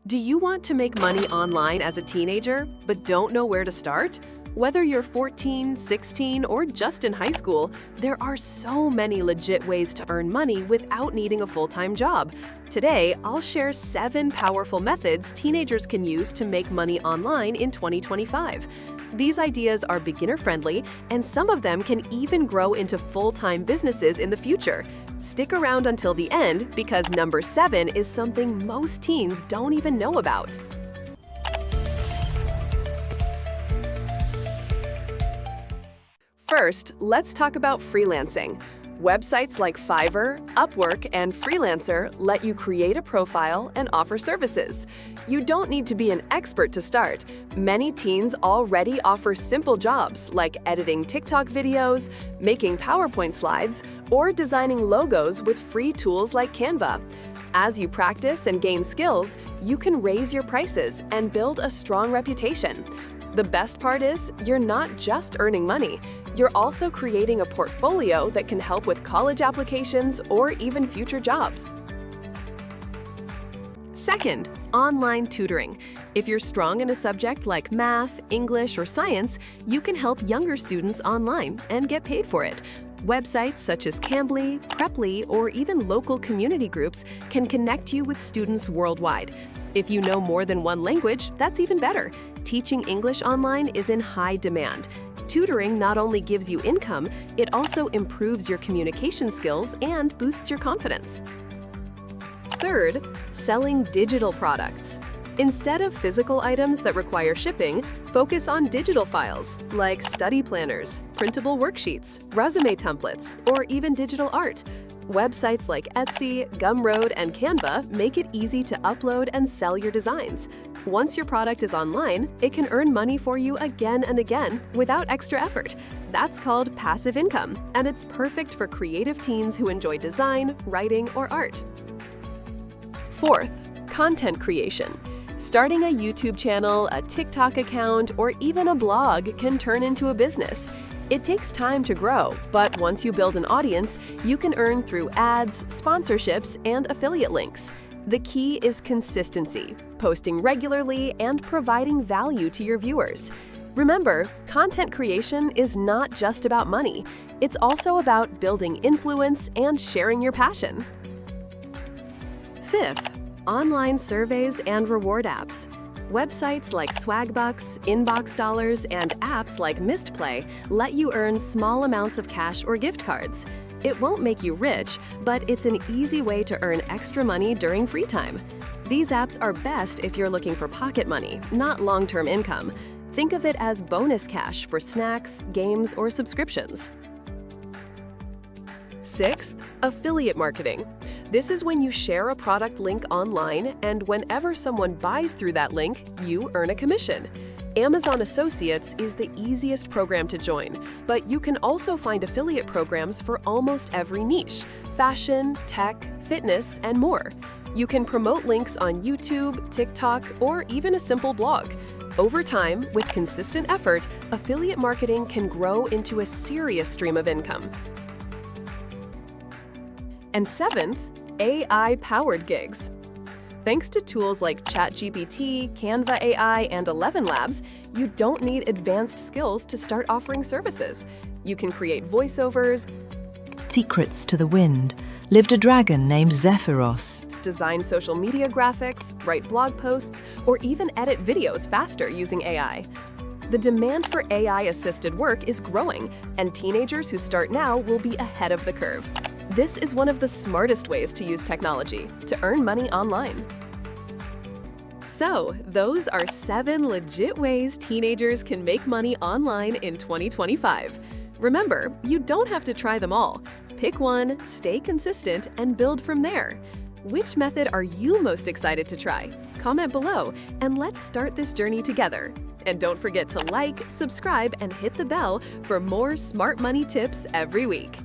Do you want to make money online as a teenager, but don't know where to start? Whether you're 14, 16, or just in high school, there are so many legit ways to earn money without needing a full-time job. Today, I'll share 7 powerful methods teenagers can use to make money online in 2025. These ideas are beginner-friendly, and some of them can even grow into full-time businesses in the future. Stick around until the end because number 7 is something most teens don't even know about. First, let's talk about freelancing. Websites like Fiverr, Upwork, and Freelancer let you create a profile and offer services. You don't need to be an expert to start. Many teens already offer simple jobs like editing TikTok videos, making PowerPoint slides, or designing logos with free tools like Canva. As you practice and gain skills, you can raise your prices and build a strong reputation. The best part is, you're not just earning money, you're also creating a portfolio that can help with college applications or even future jobs. Second, online tutoring. If you're strong in a subject like math, English, or science, you can help younger students online and get paid for it. Websites such as Cambly, Preply, or even local community groups can connect you with students worldwide. If you know more than one language, that's even better. Teaching English online is in high demand. Tutoring not only gives you income, it also improves your communication skills and boosts your confidence. Third, selling digital products. Instead of physical items that require shipping, focus on digital files like study planners, printable worksheets, resume templates, or even digital art. Websites like Etsy, Gumroad, and Canva make it easy to upload and sell your designs. Once your product is online, it can earn money for you again and again without extra effort. That's called passive income, and it's perfect for creative teens who enjoy design, writing, or art. Fourth, content creation. Starting a YouTube channel, a TikTok account, or even a blog can turn into a business. It takes time to grow, but once you build an audience, you can earn through ads, sponsorships, and affiliate links. The key is consistency, posting regularly, and providing value to your viewers. Remember, content creation is not just about money. It's also about building influence and sharing your passion. Fifth, online surveys and reward apps. Websites like Swagbucks, Inbox Dollars, and apps like Mistplay let you earn small amounts of cash or gift cards. It won't make you rich, but it's an easy way to earn extra money during free time. These apps are best if you're looking for pocket money, not long-term income. Think of it as bonus cash for snacks, games, or subscriptions. Sixth, affiliate marketing. This is when you share a product link online, and whenever someone buys through that link, you earn a commission. Amazon Associates is the easiest program to join, but you can also find affiliate programs for almost every niche: fashion, tech, fitness, and more. You can promote links on YouTube, TikTok, or even a simple blog. Over time, with consistent effort, affiliate marketing can grow into a serious stream of income. And seventh, AI-powered gigs. Thanks to tools like ChatGPT, Canva AI, and 11 Labs, you don't need advanced skills to start offering services. You can create voiceovers, Secrets to the Wind lived a dragon named Zephyros. design social media graphics, write blog posts, or even edit videos faster using AI. The demand for AI-assisted work is growing, and teenagers who start now will be ahead of the curve. This is one of the smartest ways to use technology to earn money online. So, those are 7 legit ways teenagers can make money online in 2025. Remember, you don't have to try them all. Pick one, stay consistent, and build from there. Which method are you most excited to try? Comment below, and let's start this journey together. And don't forget to like, subscribe, and hit the bell for more smart money tips every week.